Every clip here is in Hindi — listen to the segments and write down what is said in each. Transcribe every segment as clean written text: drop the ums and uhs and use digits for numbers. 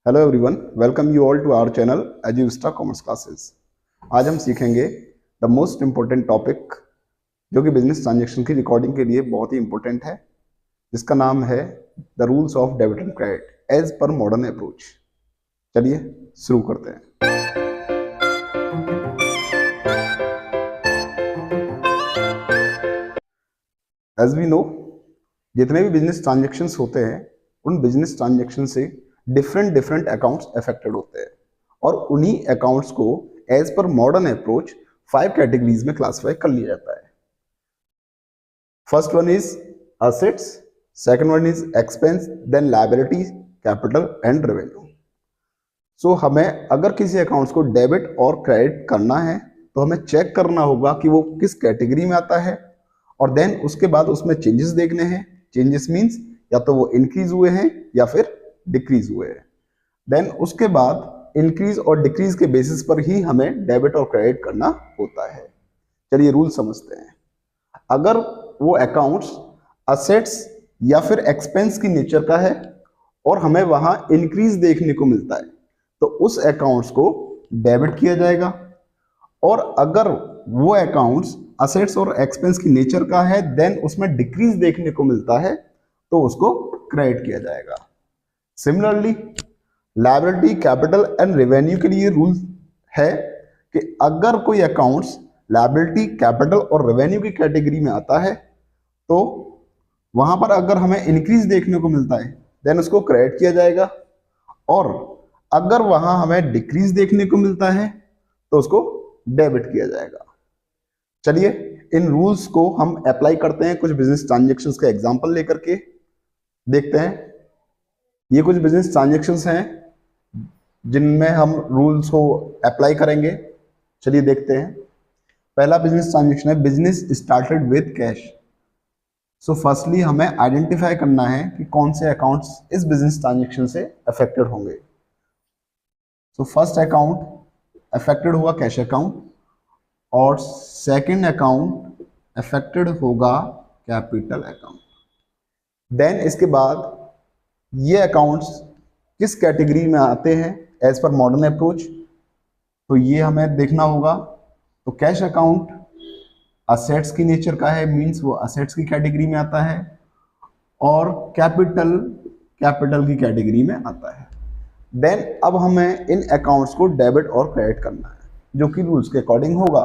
Hello everyone, welcome you all to our channel Edusta commerce classes. आज हम सीखेंगे द मोस्ट इम्पोर्टेंट टॉपिक जो कि बिजनेस ट्रांजैक्शन की रिकॉर्डिंग के लिए बहुत ही इंपॉर्टेंट है, जिसका नाम है the rules of debit and credit as पर मॉडर्न अप्रोच। चलिए शुरू करते हैं। एज वी नो, जितने भी बिजनेस ट्रांजेक्शन्स होते हैं उन बिजनेस ट्रांजेक्शन से डिफरेंट अकाउंट्स अफेक्टेड होते हैं और उन्हीं अकाउंट्स को एज पर मॉडर्न अप्रोच 5 कैटेगरीज में क्लासिफाई कर लिया जाता है। First one is assets, second one is expense, then liabilities, capital and revenue. So हमें अगर किसी अकाउंट्स को डेबिट और क्रेडिट करना है तो हमें चेक करना होगा कि वो किस कैटेगरी में आता है और देन उसके बाद उसमें चेंजेस देखने हैं। चेंजेस मीन्स या तो वो इंक्रीज हुए हैं या फिर डिक्रीज हुए हैं। देन उसके बाद इंक्रीज और डिक्रीज के बेसिस पर ही हमें डेबिट और क्रेडिट करना होता है। चलिए रूल समझते हैं। अगर वो अकाउंट्स असेट्स या फिर एक्सपेंस की नेचर का है और हमें वहां इंक्रीज देखने को मिलता है तो उस अकाउंट्स को डेबिट किया जाएगा, और अगर वो अकाउंट्स असेट्स और एक्सपेंस की नेचर का है देन उसमें डिक्रीज देखने को मिलता है तो उसको क्रेडिट किया जाएगा। Similarly liability, capital and revenue के लिए रूल है कि अगर कोई अकाउंट्स लायबिलिटी, कैपिटल और रेवेन्यू की कैटेगरी में आता है तो वहां पर अगर हमें इंक्रीज देखने को मिलता है देन उसको क्रेडिट किया जाएगा, और अगर वहां हमें डिक्रीज देखने को मिलता है तो उसको डेबिट किया जाएगा। चलिए इन रूल्स को हम अप्लाई करते हैं कुछ बिजनेस ट्रांजैक्शंस का एग्जांपल लेकर के। देखते हैं, ये कुछ बिजनेस ट्रांजैक्शंस हैं जिनमें हम रूल्स को अप्लाई करेंगे। चलिए देखते हैं। पहला बिजनेस ट्रांजैक्शन है business started with cash. So firstly हमें आइडेंटिफाई करना है कि कौन से अकाउंट्स इस बिजनेस ट्रांजैक्शन से अफेक्टेड होंगे। सो फर्स्ट अकाउंट अफेक्टेड हुआ कैश अकाउंट और सेकंड अकाउंट अफेक्टेड होगा कैपिटल अकाउंट। देन इसके बाद ये अकाउंट्स किस कैटेगरी में आते हैं एज पर मॉडर्न अप्रोच, तो ये हमें देखना होगा। तो कैश अकाउंट असेट्स की नेचर का है, मींस वो असेट्स की कैटेगरी में आता है, और कैपिटल की कैटेगरी में आता है। देन अब हमें इन अकाउंट्स को डेबिट और क्रेडिट करना है जो कि रूल्स के अकॉर्डिंग होगा,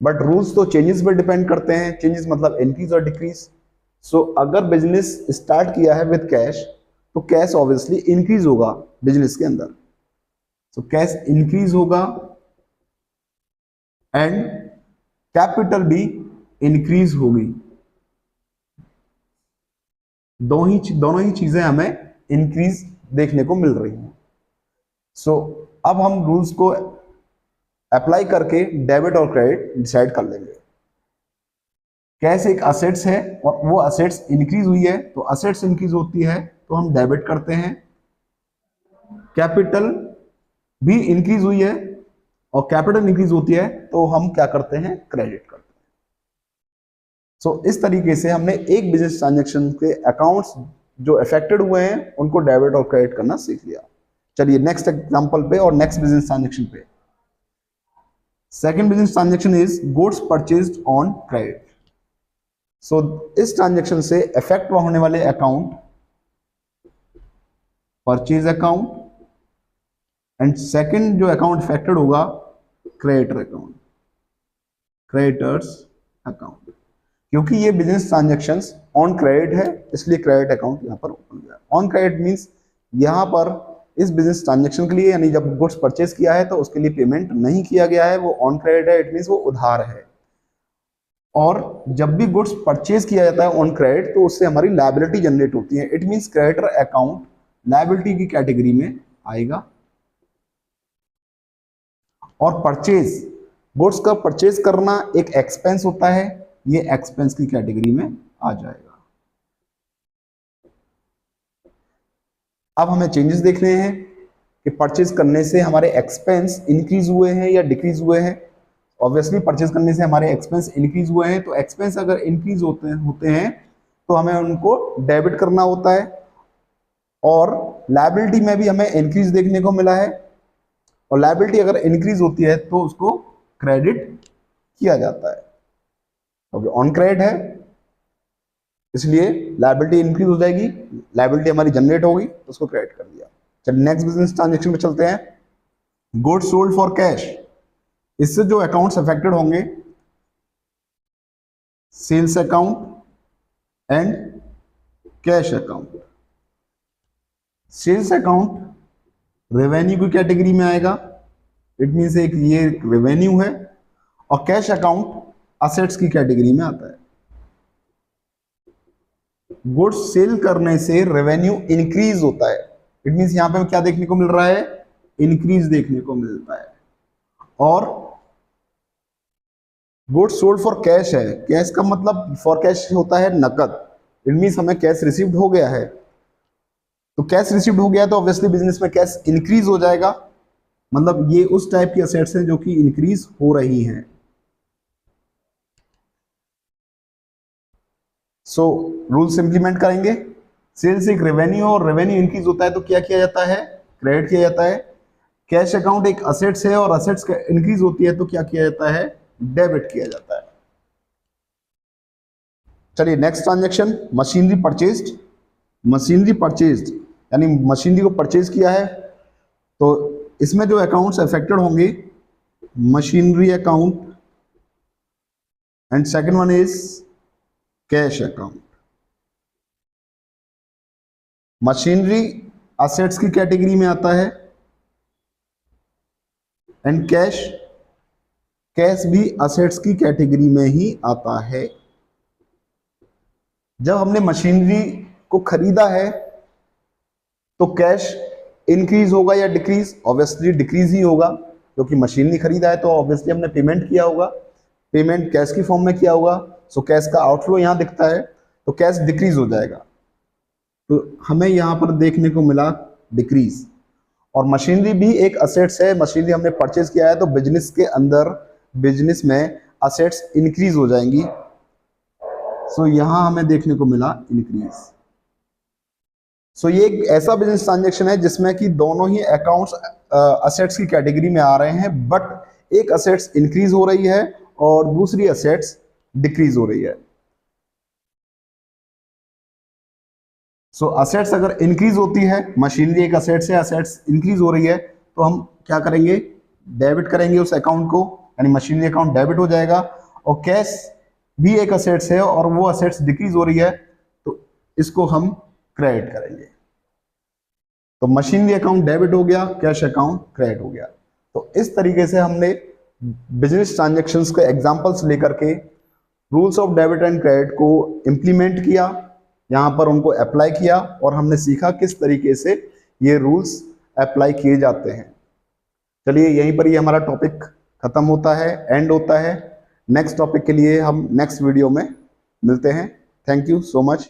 बट रूल्स तो चेंजेस पर डिपेंड करते हैं। चेंजेस मतलब इंक्रीज और डिक्रीज। सो अगर बिजनेस स्टार्ट किया है विद कैश तो कैश ऑब्वियसली इंक्रीज होगा बिजनेस के अंदर। सो कैश इंक्रीज होगा एंड कैपिटल भी इंक्रीज होगी। दोनों ही चीजें हमें इंक्रीज देखने को मिल रही हैं। सो अब हम रूल्स को अप्लाई करके डेबिट और क्रेडिट डिसाइड कर लेंगे। कैश एक असेट्स है और वो असेट्स इंक्रीज हुई है तो असेट्स इंक्रीज होती है तो हम डेबिट करते हैं। कैपिटल भी इंक्रीज हुई है और कैपिटल इंक्रीज होती है तो हम क्या करते हैं, क्रेडिट करते हैं। सो इस तरीके से हमने एक बिजनेस ट्रांजैक्शन के अकाउंट्स जो अफेक्टेड हुए हैं उनको डेबिट और क्रेडिट करना सीख लिया। चलिए नेक्स्ट एग्जांपल पे और नेक्स्ट बिजनेस ट्रांजैक्शन पे। Second business transaction is goods purchased on credit. So इस ट्रांजैक्शन से अफेक्ट होने वाले account purchase account and second जो अकाउंट अफेक्टेड होगा क्रेडिटर अकाउंट, क्रेडिटर्स अकाउंट। क्योंकि ये बिजनेस ट्रांजैक्शंस ऑन क्रेडिट है इसलिए क्रेडिट अकाउंट यहां पर ओपन किया। ऑन क्रेडिट मींस यहां पर इस बिजनेस ट्रांजैक्शन के लिए यानी जब गुड्स परचेज किया है तो उसके लिए पेमेंट नहीं किया गया है, वो ऑन क्रेडिट है, इट मींस वो उधार है। और जब भी गुड्स परचेज किया जाता है ऑन क्रेडिट तो उससे हमारी लायबिलिटी जनरेट होती है, it means creditor account liability की कैटेगरी में आएगा। और परचेज, गुड्स का परचेज करना एक एक्सपेंस होता है, ये एक्सपेंस की कैटेगरी में आ जाएगा। अब हमें चेंजेस देखने हैं कि परचेज करने से हमारे एक्सपेंस इंक्रीज हुए हैं या डिक्रीज हुए हैं। ऑब्वियसली परचेज करने से हमारे एक्सपेंस इंक्रीज हुए हैं तो एक्सपेंस अगर इंक्रीज होते हैं तो हमें उनको डेबिट करना होता है, और लायबिलिटी में भी हमें इंक्रीज देखने को मिला है, और लायबिलिटी अगर इंक्रीज होती है तो उसको क्रेडिट किया जाता है। ओके, ऑन क्रेडिट है इसलिए लायबिलिटी इंक्रीज हो जाएगी, लायबिलिटी हमारी जनरेट होगी तो उसको क्रेडिट कर दिया। चलिए नेक्स्ट बिजनेस ट्रांजेक्शन में चलते हैं। गुड्स सोल्ड फॉर कैश, इससे जो अकाउंट्स अफेक्टेड होंगे sales account and cash account. Sales account revenue की कैटेगरी में आएगा, इट मीन्स एक ये रेवेन्यू है, और कैश अकाउंट असेट्स की कैटेगरी में आता है। गुड्स सेल करने से रेवेन्यू इंक्रीज होता है, इट मीन्स यहां पे क्या देखने को मिल रहा है, इंक्रीज देखने को मिलता है। और गुड्स सोल्ड फॉर कैश है, कैश का मतलब फॉर कैश होता है नकद, इट मीन्स हमें कैश रिसीव्ड हो गया है, तो कैश रिसीव्ड हो गया तो ऑब्वियसली बिजनेस में कैश इंक्रीज हो जाएगा, मतलब ये उस टाइप की असेट्स हैं जो कि इंक्रीज हो रही हैं। सो रूल्स इंप्लीमेंट करेंगे। सेल्स एक रेवेन्यू और रेवेन्यू इंक्रीज होता है तो क्या किया जाता है, क्रेडिट किया जाता है। कैश अकाउंट एक असेट्स है और असेट्स इंक्रीज होती है तो क्या किया जाता है, डेबिट किया जाता है। चलिए next transaction, machinery purchased. Machinery purchased यानी मशीनरी को परचेज किया है, तो इसमें जो अकाउंट्स अफेक्टेड होंगे, machinery account and second one is cash account. Machinery assets की कैटेगरी में आता है एंड कैश भी असेट्स की कैटेगरी में ही आता है। जब हमने मशीनरी को खरीदा है तो कैश इंक्रीज होगा या डिक्रीज, ऑब्वियसली डिक्रीज ही होगा, क्योंकि मशीनरी खरीदा है तो ऑब्वियसली हमने पेमेंट किया होगा, पेमेंट कैश की फॉर्म में किया होगा, सो कैश का आउटफ्लो यहां दिखता है तो कैश डिक्रीज हो जाएगा, तो हमें यहां पर देखने को मिला डिक्रीज। और मशीनरी भी एक असेट्स है, मशीनरी हमने परचेज किया है तो बिजनेस के अंदर, बिजनेस में असेट्स इंक्रीज हो जाएंगी, सो यहां हमें देखने को मिला इंक्रीज। सो ये एक ऐसा बिजनेस ट्रांजेक्शन है जिसमें कि दोनों ही अकाउंट्स असेट्स की कैटेगरी में आ रहे हैं, बट एक असेट्स इंक्रीज हो रही है और दूसरी असेट्स डिक्रीज हो रही है। सो असेट्स अगर इंक्रीज होती है, मशीनरी एक असेट्स है, असेट्स इंक्रीज हो रही है तो हम क्या करेंगे, डेबिट करेंगे उस अकाउंट को, यानी मशीनरी अकाउंट डेबिट हो जाएगा। और कैश भी एक असेट्स है और वो असेट्स डिक्रीज हो रही है तो इसको हम क्रेडिट करेंगे। तो मशीनरी अकाउंट डेबिट हो गया, कैश अकाउंट क्रेडिट हो गया। तो इस तरीके से हमने बिजनेस ट्रांजैक्शंस के एग्जांपल्स लेकर के rules of debit and credit को इंप्लीमेंट किया, यहाँ पर उनको अप्लाई किया और हमने सीखा किस तरीके से ये रूल्स अप्लाई किए जाते हैं। चलिए यहीं पर ये हमारा टॉपिक खत्म होता है, एंड होता है। नेक्स्ट टॉपिक के लिए हम नेक्स्ट वीडियो में मिलते हैं। Thank you so much.